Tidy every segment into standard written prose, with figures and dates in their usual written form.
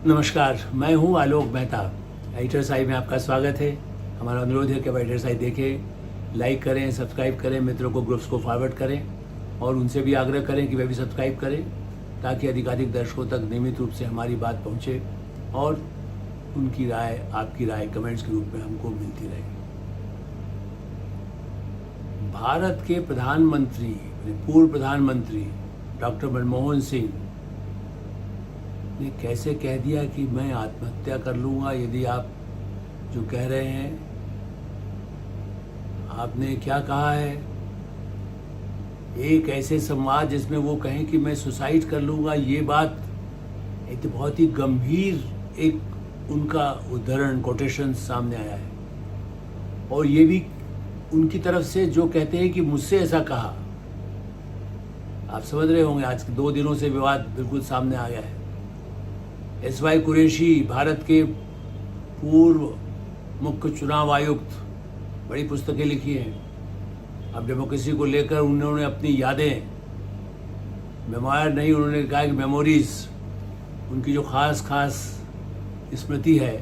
नमस्कार, मैं हूं आलोक मेहता। एडिटर्स आई में आपका स्वागत है। हमारा अनुरोध है कि आप एडिटर्स आई देखें, लाइक करें, सब्सक्राइब करें, मित्रों को ग्रुप्स को फॉरवर्ड करें और उनसे भी आग्रह करें कि वे भी सब्सक्राइब करें ताकि अधिकाधिक दर्शकों तक नियमित रूप से हमारी बात पहुंचे और उनकी राय, आपकी राय कमेंट्स के रूप में हमको मिलती रहे। भारत के प्रधानमंत्री, पूर्व प्रधानमंत्री डॉक्टर मनमोहन सिंह ने कैसे कह दिया कि मैं आत्महत्या कर लूँगा यदि आप जो कह रहे हैं। आपने क्या कहा है? एक ऐसे संवाद जिसमें वो कहें कि मैं सुसाइड कर लूँगा, ये बात एक तो बहुत ही गंभीर एक उनका उदाहरण कोटेशन सामने आया है। और ये भी उनकी तरफ से जो कहते हैं कि मुझसे ऐसा कहा। आप समझ रहे होंगे आज के 2 दिनों से विवाद बिल्कुल सामने आ गया है। एस.वाई. कुरैशी, भारत के पूर्व मुख्य चुनाव आयुक्त, बड़ी पुस्तकें लिखी हैं। अब डेमोक्रेसी को लेकर उन्होंने अपनी यादें, मेमोयर नहीं, उन्होंने कहा कि मेमोरीज, उनकी जो खास स्मृति है,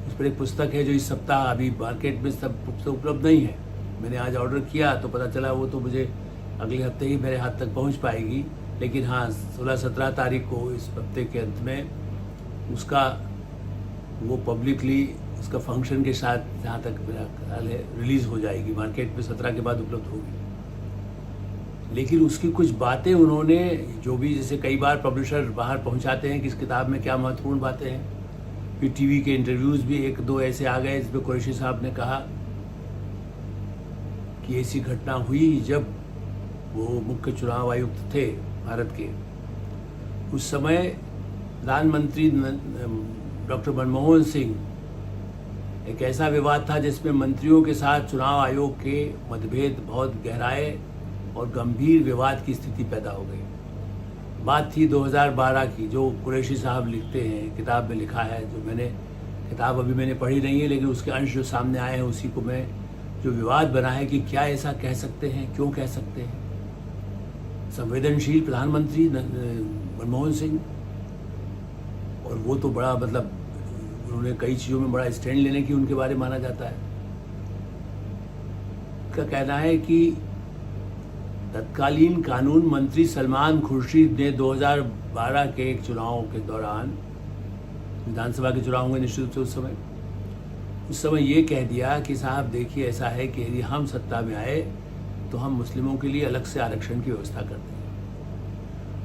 उस पर एक पुस्तक है जो इस सप्ताह अभी मार्केट में सब पुस्तक उपलब्ध नहीं है। मैंने आज ऑर्डर किया तो पता चला वो तो मुझे अगले हफ्ते ही मेरे हाथ तक पहुंच पाएगी। लेकिन हाँ, 16-17 तारीख को इस हफ्ते के अंत में उसका वो पब्लिकली उसका फंक्शन के साथ, जहाँ तक मेरा ख्याल है, रिलीज़ हो जाएगी। मार्केट में 17 के बाद उपलब्ध होगी। लेकिन उसकी कुछ बातें उन्होंने जो भी, जैसे कई बार पब्लिशर बाहर पहुंचाते हैं कि इस किताब में क्या महत्वपूर्ण बातें हैं। फिर टीवी के इंटरव्यूज़ भी 1-2 ऐसे आ गए जिसमें कुरैशी साहब ने कहा कि ऐसी घटना हुई जब वो मुख्य चुनाव आयुक्त थे भारत के। उस समय प्रधानमंत्री डॉक्टर मनमोहन सिंह, एक ऐसा विवाद था जिसमें मंत्रियों के साथ चुनाव आयोग के मतभेद बहुत गहराए और गंभीर विवाद की स्थिति पैदा हो गई। बात थी 2012 की, जो कुरैशी साहब लिखते हैं, किताब में लिखा है। जो किताब अभी मैंने पढ़ी नहीं है, लेकिन उसके अंश जो सामने आए हैं उसी को मैं, जो विवाद बना है कि क्या ऐसा कह सकते हैं, क्यों कह सकते हैं संवेदनशील प्रधानमंत्री मनमोहन सिंह। और वो तो बड़ा, मतलब उन्होंने कई चीज़ों में बड़ा स्टैंड लेने की उनके बारे में माना जाता है। उनका कहना है कि तत्कालीन कानून मंत्री सलमान खुर्शीद ने 2012 के एक चुनाव के दौरान, विधानसभा के चुनाव हुए निश्चित रूप से उस समय ये कह दिया कि साहब देखिए, ऐसा है कि यदि हम सत्ता में आए तो हम मुस्लिमों के लिए अलग से आरक्षण की व्यवस्था करते हैं।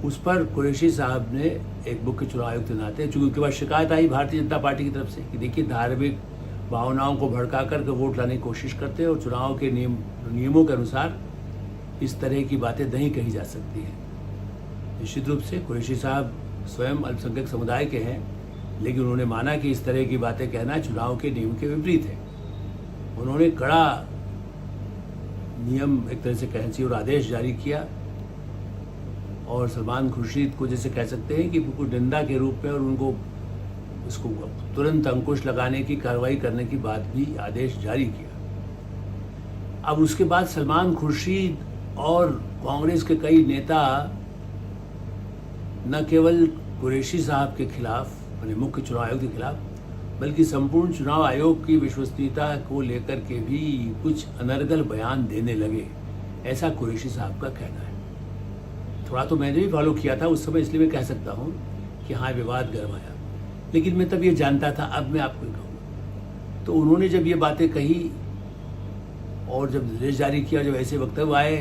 उस पर कुरैशी साहब ने एक मुख्य चुनाव आयुक्त के नाते, चूंकि उनके बाद शिकायत आई भारतीय जनता पार्टी की तरफ से कि देखिए, धार्मिक भावनाओं को भड़का कर वोट लाने की कोशिश करते हैं और चुनाव के नियमों के अनुसार इस तरह की बातें नहीं कही जा सकती हैं। निश्चित रूप से कुरैशी साहब स्वयं अल्पसंख्यक समुदाय के हैं, लेकिन उन्होंने माना कि इस तरह की बातें कहना चुनाव के नियम के विपरीत है। उन्होंने कड़ा नियम, एक तरह से कह चाहिए, और आदेश जारी किया और सलमान खुर्शीद को जैसे कह सकते हैं कि बिल्कुल निंदा के रूप में, और उनको इसको तुरंत अंकुश लगाने की कार्रवाई करने की बात भी, आदेश जारी किया। अब उसके बाद सलमान खुर्शीद और कांग्रेस के कई नेता न केवल कुरैशी साहब के खिलाफ, यानी मुख्य चुनाव आयोग के खिलाफ, बल्कि संपूर्ण चुनाव आयोग की विश्वसनीयता को लेकर के भी कुछ अनर्गल बयान देने लगे, ऐसा कुरैशी साहब का कहना है। थोड़ा तो मैंने भी फॉलो किया था उस समय, इसलिए मैं कह सकता हूँ कि हाँ, विवाद गरमाया। लेकिन मैं तब ये जानता था, अब मैं आपको कहूँ तो उन्होंने जब ये बातें कही और जब निर्देश जारी किया, जब ऐसे वक्तव्य आए,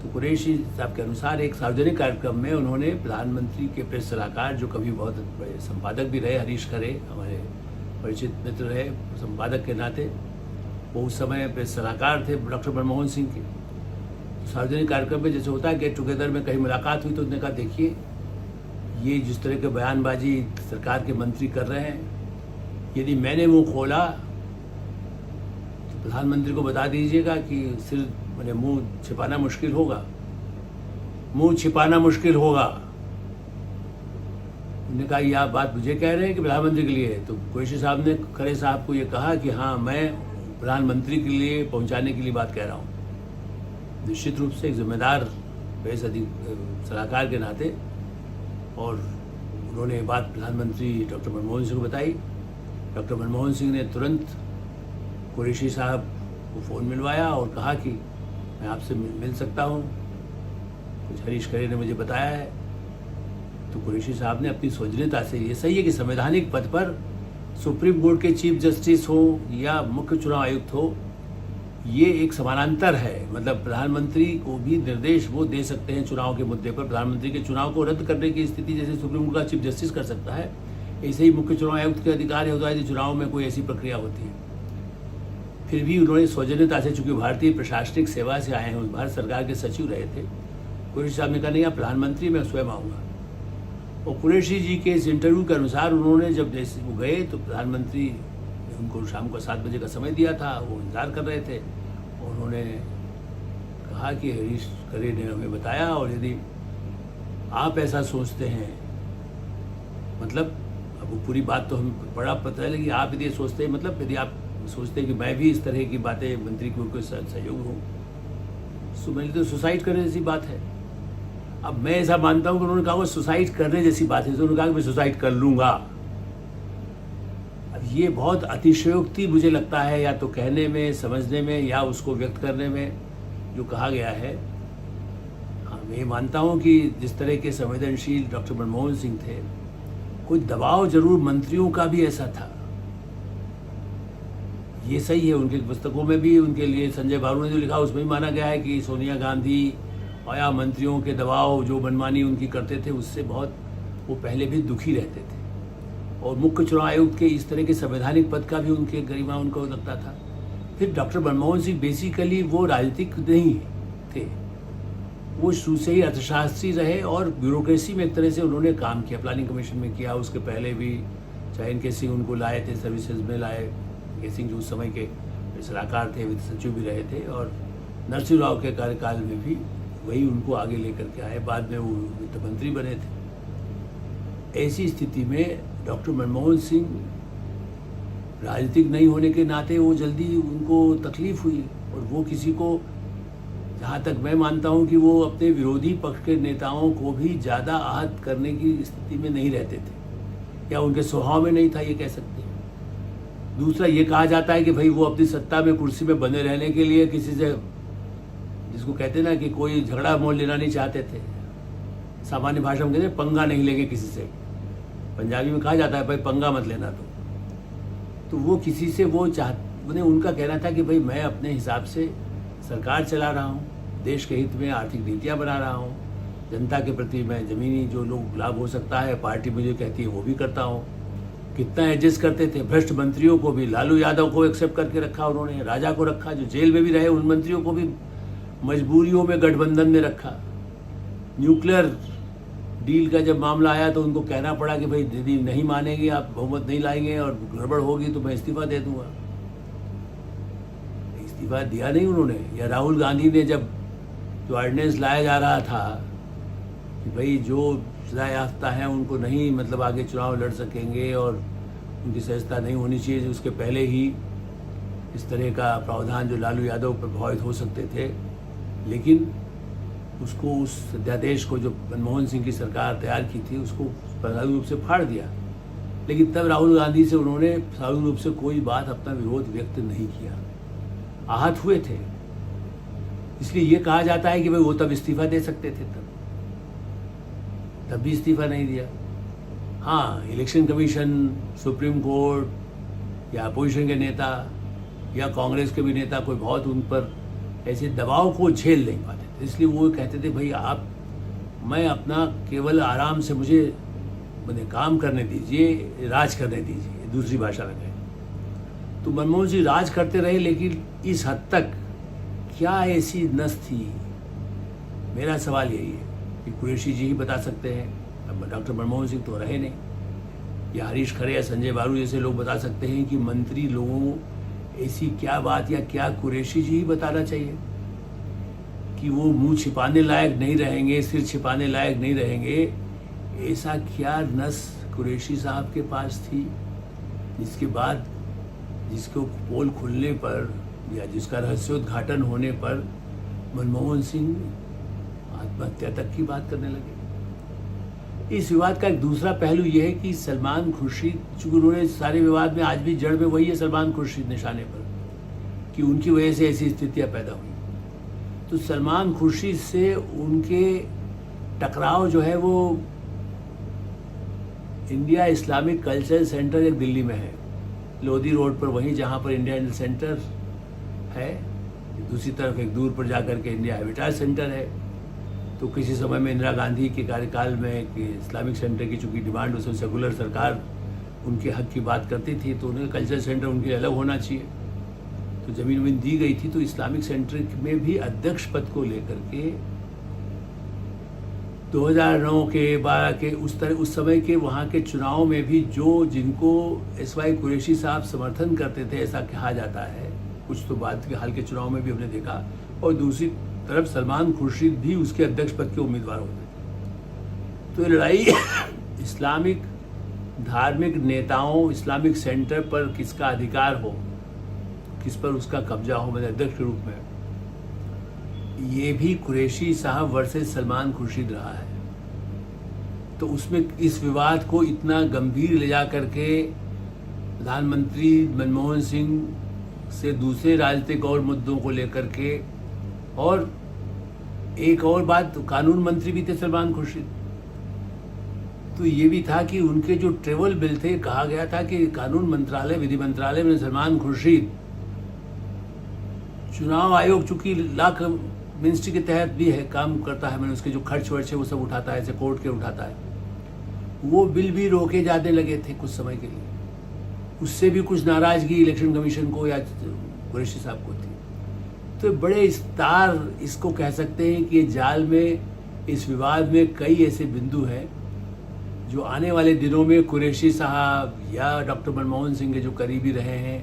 तो कुरैशी साहब के अनुसार एक सार्वजनिक कार्यक्रम में उन्होंने प्रधानमंत्री के प्रेस सलाहकार, जो कभी बहुत बड़े संपादक भी रहे, हरीश खरे, हमारे परिचित मित्र रहे संपादक के नाते, वो उस समय प्रेस सलाहकार थे डॉक्टर मनमोहन सिंह के। सार्वजनिक कार्यक्रम में जैसे होता है गेट टुगेदर में कहीं मुलाकात हुई, तो उन्होंने कहा देखिए, ये जिस तरह के बयानबाजी सरकार के मंत्री कर रहे हैं, यदि मैंने मुंह खोला तो प्रधानमंत्री को बता दीजिएगा कि सिर्फ मैंने मुंह छिपाना मुश्किल होगा। उन्होंने कहा ये आप बात मुझे कह रहे हैं कि प्रधानमंत्री के लिए? तो कुरैशी साहब ने खरे साहब को ये कहा कि हाँ, मैं प्रधानमंत्री के लिए पहुंचाने के लिए बात कह रहा हूँ। निश्चित रूप से एक जिम्मेदार प्रेस सलाहकार के नाते, और उन्होंने ये बात प्रधानमंत्री डॉक्टर मनमोहन सिंह को बताई। डॉक्टर मनमोहन सिंह ने तुरंत कुरैशी साहब को फ़ोन मिलवाया और कहा कि मैं आपसे मिल सकता हूँ, कुछ हरीश खरे ने मुझे बताया है। तो कुरैशी साहब ने अपनी सौजन्यता से, ये सही है कि संवैधानिक पद पर सुप्रीम कोर्ट के चीफ जस्टिस हो या मुख्य चुनाव आयुक्त हो, ये एक समानांतर है। मतलब प्रधानमंत्री को भी निर्देश वो दे सकते हैं चुनाव के मुद्दे पर। प्रधानमंत्री के चुनाव को रद्द करने की स्थिति जैसे सुप्रीम कोर्ट का चीफ जस्टिस कर सकता है, ऐसे ही मुख्य चुनाव आयुक्त के अधिकार होता है यदि चुनाव में कोई ऐसी प्रक्रिया होती है। फिर भी उन्होंने सौजन्यता से, चूंकि भारतीय प्रशासनिक सेवा से आए हैं, भारत सरकार के सचिव रहे थे, कुरैशी साहब ने कहा नहीं, आप प्रधानमंत्री, मैं स्वयं आऊँगा। और कुरैशी जी के इस इंटरव्यू के अनुसार उन्होंने जब जैसे वो गए तो प्रधानमंत्री ने उनको शाम को 7 बजे का समय दिया था, वो इंतजार कर रहे थे। उन्होंने कहा कि हरीश खरे ने हमें बताया, और यदि आप ऐसा सोचते हैं, मतलब अब वो पूरी बात तो हमें बड़ा पता है, लेकिन आप यदि सोचते हैं, मतलब यदि आप सोचते हैं कि मैं भी इस तरह की बातें मंत्री के साथ सहयोग हूँ, तो मेरे लिए तो सुसाइड करने जैसी बात है। अब मैं ऐसा मानता हूँ कि उन्होंने कहा वो सुसाइड करने जैसी बात है, तो उन्होंने कहा कि मैं सुसाइड कर लूँगा। अब ये बहुत अतिशयोक्ति मुझे लगता है, या तो कहने में, समझने में, या उसको व्यक्त करने में जो कहा गया है। हाँ, मैं मानता हूँ कि जिस तरह के संवेदनशील डॉक्टर मनमोहन सिंह थे, कुछ दबाव जरूर मंत्रियों का भी ऐसा था, ये सही है। उनकी पुस्तकों में भी उनके लिए संजय बारू ने जो लिखा उसमें भी माना गया है कि सोनिया गांधी और या मंत्रियों के दबाव जो मनमानी उनकी करते थे, उससे बहुत वो पहले भी दुखी रहते थे। और मुख्य चुनाव आयुक्त के इस तरह के संवैधानिक पद का भी उनके गरिमा उनको लगता था। फिर डॉक्टर मनमोहन सिंह बेसिकली वो राजनीतिक नहीं थे, वो शुरू से ही अर्थशास्त्री रहे और ब्यूरोक्रेसी में एक तरह से उन्होंने काम किया, प्लानिंग कमीशन में किया, उसके पहले भी चाहे एन के सिंह उनको लाए थे, सर्विसेज में लाए, एन के सिंह जो उस समय के सलाहकार थे, वित्त सचिव भी रहे थे, और नरसिंह राव के कार्यकाल में भी वही उनको आगे लेकर के आए, बाद में वो वित्त मंत्री बने थे। ऐसी स्थिति में डॉक्टर मनमोहन सिंह राजनीतिक नहीं होने के नाते वो जल्दी उनको तकलीफ हुई, और वो किसी को, जहाँ तक मैं मानता हूँ कि वो अपने विरोधी पक्ष के नेताओं को भी ज़्यादा आहत करने की स्थिति में नहीं रहते थे, या उनके स्वभाव में नहीं था, ये कह सकते हैं। दूसरा, ये कहा जाता है कि भाई वो अपनी सत्ता में, कुर्सी में बने रहने के लिए किसी से, जिसको कहते हैं ना कि कोई झगड़ा मोल लेना नहीं चाहते थे, सामान्य भाषा में कहते हैं पंगा नहीं लेंगे किसी से, पंजाबी में कहा जाता है भाई पंगा मत लेना। तो वो किसी से वो उन्हें उनका कहना था कि भाई मैं अपने हिसाब से सरकार चला रहा हूँ, देश के हित में आर्थिक नीतियाँ बना रहा हूँ, जनता के प्रति मैं ज़मीनी जो लोग लाभ हो सकता है, पार्टी मुझे कहती है वो भी करता हूँ। कितना एडजस्ट करते थे, भ्रष्ट मंत्रियों को भी, लालू यादव को एक्सेप्ट करके रखा उन्होंने, राजा को रखा, जो जेल में भी रहे उन मंत्रियों को भी मजबूरियों में गठबंधन में रखा। न्यूक्लियर डील का जब मामला आया तो उनको कहना पड़ा कि भाई यदि नहीं मानेंगे, आप बहुमत नहीं लाएंगे और गड़बड़ होगी तो मैं इस्तीफा दे दूंगा। इस्तीफा दिया नहीं उन्होंने। या राहुल गांधी ने जब जो ऑर्डिनेंस लाया जा रहा था कि भाई जो सजा याफ्ता हैं उनको नहीं, मतलब आगे चुनाव लड़ सकेंगे और उनकी सजता नहीं होनी चाहिए, उसके पहले ही इस तरह का प्रावधान जो लालू यादव पर प्रभावित हो सकते थे, लेकिन उसको, उस अध्यादेश को जो मनमोहन सिंह की सरकार तैयार की थी उसको प्रभावी रूप से फाड़ दिया। लेकिन तब राहुल गांधी से उन्होंने प्रभावी रूप से कोई बात, अपना विरोध व्यक्त नहीं किया, आहत हुए थे। इसलिए ये कहा जाता है कि भाई वो तब इस्तीफा दे सकते थे, तब भी इस्तीफा नहीं दिया। हाँ, इलेक्शन कमीशन, सुप्रीम कोर्ट या अपोजिशन के नेता या कांग्रेस के भी नेता कोई बहुत उन पर ऐसे दबाव को झेल नहीं पाते थे, इसलिए वो कहते थे भाई आप, मैं अपना केवल आराम से, मुझे काम करने दीजिए, राज करने दीजिए, दूसरी भाषा में कहें तो मनमोहन सिंह राज करते रहे। लेकिन इस हद तक क्या ऐसी नस थी, मेरा सवाल यही है कि कुरैशी जी ही बता सकते हैं। अब डॉक्टर मनमोहन सिंह तो रहे नहीं, या हरीश खरे या संजय बारू जैसे लोग बता सकते हैं कि मंत्री लोगों ऐसी क्या बात, या क्या कुरैशी जी ही बताना चाहिए कि वो मुंह छिपाने लायक नहीं रहेंगे, सिर छिपाने लायक नहीं रहेंगे। ऐसा क्या नस कुरैशी साहब के पास थी जिसके बाद, जिसको पोल खुलने पर या जिसका रहस्योद्घाटन होने पर मनमोहन सिंह आत्महत्या तक की बात करने लगे। इस विवाद का एक दूसरा पहलू यह है कि सलमान खुर्शीद, चूंकि उन्होंने सारे विवाद में आज भी जड़ में वही है सलमान खुर्शीद निशाने पर, कि उनकी वजह से ऐसी स्थितियां पैदा हुई। तो सलमान खुर्शीद से उनके टकराव जो है वो इंडिया इस्लामिक कल्चरल सेंटर एक दिल्ली में है, लोधी रोड पर, वहीं जहाँ पर इंडिया इंडल सेंटर है, दूसरी तरफ एक दूर पर जाकर के इंडिया हैबिटाट सेंटर है। तो किसी समय में इंदिरा गांधी के कार्यकाल में कि इस्लामिक सेंटर की चूँकि डिमांड उसमें सेकुलर सरकार उनके हक की बात करती थी, तो उन्हें कल्चरल सेंटर उनके अलग होना चाहिए, तो ज़मीन वमीन दी गई थी। तो इस्लामिक सेंटर में भी अध्यक्ष पद को लेकर के 2009 के 12 के उस समय के वहाँ के चुनाव में भी जिनको एसवाई कुरैशी साहब समर्थन करते थे, ऐसा कहा जाता है, कुछ तो बाद के हाल के चुनाव में भी हमने देखा, और दूसरी तरफ सलमान खुर्शीद भी उसके अध्यक्ष पद के उम्मीदवार होते थे। तो ये लड़ाई इस्लामिक धार्मिक नेताओं, इस्लामिक सेंटर पर किसका अधिकार हो, किस पर उसका कब्जा हो, मतलब अध्यक्ष के रूप में, ये भी कुरैशी साहब वर्सेस सलमान खुर्शीद रहा है। तो उसमें इस विवाद को इतना गंभीर ले जा करके प्रधानमंत्री मनमोहन सिंह से दूसरे राजनीतिक और मुद्दों को लेकर के, और एक और बात, कानून मंत्री भी थे सलमान खुर्शीद, तो ये भी था कि उनके जो ट्रेवल बिल थे, कहा गया था कि कानून मंत्रालय, विधि मंत्रालय में सलमान खुर्शीद चुनाव आयोग चूंकि लाख मिनिस्ट्री के तहत भी है, काम करता है, मैंने उसके जो खर्च वर्च है वो सब उठाता है, ऐसे कोर्ट के उठाता है, वो बिल भी रोके जाने लगे थे कुछ समय के लिए। उससे भी कुछ नाराजगी इलेक्शन कमीशन को या कुरैशी साहब को थी। तो बड़े विस्तार इसको कह सकते हैं कि ये जाल में, इस विवाद में कई ऐसे बिंदु हैं जो आने वाले दिनों में कुरैशी साहब या डॉक्टर मनमोहन सिंह के जो करीबी रहे हैं,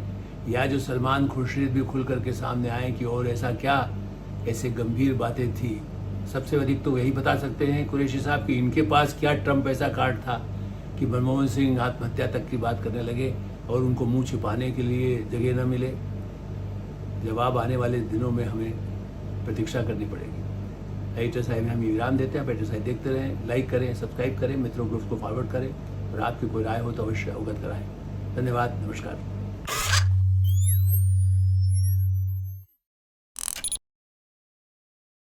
या जो सलमान खुर्शीद भी खुल करके सामने आए कि और ऐसा क्या ऐसे गंभीर बातें थी। सबसे अधिक तो यही बता सकते हैं कुरैशी साहब कि इनके पास क्या ट्रम्प ऐसा कार्ड था कि मनमोहन सिंह आत्महत्या तक की बात करने लगे और उनको मुंह छिपाने के लिए जगह न मिले। जवाब आने वाले दिनों में हमें प्रतीक्षा करनी पड़ेगी। एडिटर साहब में हम विराम देते हैं। एडिटर साहब देखते रहें, लाइक करें, सब्सक्राइब करें, मित्रों को उसको फॉरवर्ड करें, और आपकी कोई राय हो तो अवश्य अवगत कराएं। धन्यवाद, नमस्कार।